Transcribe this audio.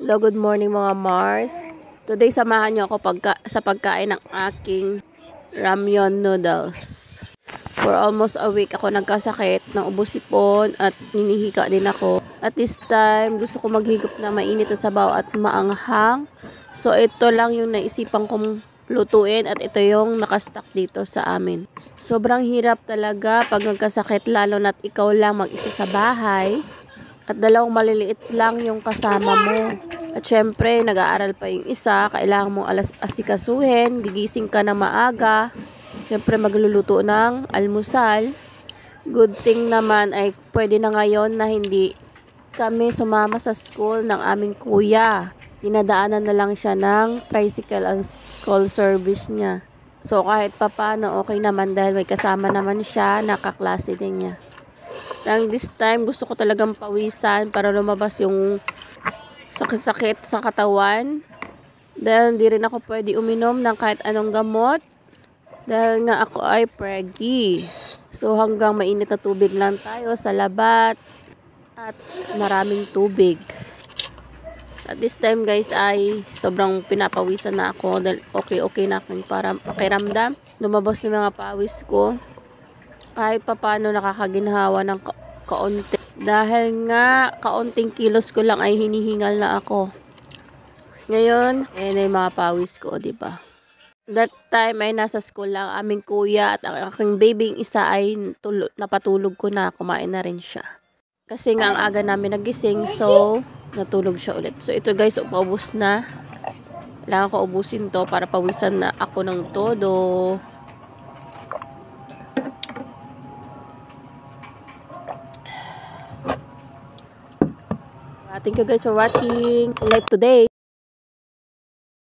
Hello, good morning mga Mars. Today, samahan niyo ako sa pagkain ng aking ramyun noodles. For almost a week ako nagkasakit ng ubo-sipon at ninihika din ako. At this time, gusto ko maghigop na mainit sa sabaw at maanghang. So, ito lang yung naisipan kong lutuin at ito yung nakastock dito sa amin. Sobrang hirap talaga pag nagkasakit, lalo na't ikaw lang mag-isa sa bahay. At dalawang maliliit lang yung kasama mo. At syempre, nag-aaral pa yung isa. Kailangan mo asikasuhin. Gigising ka na maaga. Syempre, magluluto ng almusal. Good thing naman ay pwede na ngayon na hindi kami sumama sa school ng aming kuya. Dinadaanan na lang siya ng tricycle ang school service niya. So, kahit papano, okay naman dahil may kasama naman siya, nakaklase din niya. Nang this time, gusto ko talagang pawisan para lumabas yung sakit-sakit sa katawan. Dahil hindi rin ako pwede uminom ng kahit anong gamot. Dahil nga ako ay preggy. So hanggang mainit na tubig lang tayo sa labat. At maraming tubig. At this time guys ay sobrang pinapawisan na ako. Dahil okay na aking pakiramdam. Lumabas na mga pawis ko. Kahit papano nakakaginhawa ng kaunti. Dahil nga, kaunting kilos ko lang ay hinihingal na ako. Ngayon, ayan ay mga pawis ko, diba? That time ay nasa school lang aming kuya at ang aking babying isa ay napatulog ko na, kumain na rin siya. Kasi nga ang aga namin nagising, so natulog siya ulit. So ito guys, upaubos na. Kailangan ko ubusin to para pawisan na ako ng todo. Thank you guys for watching live today.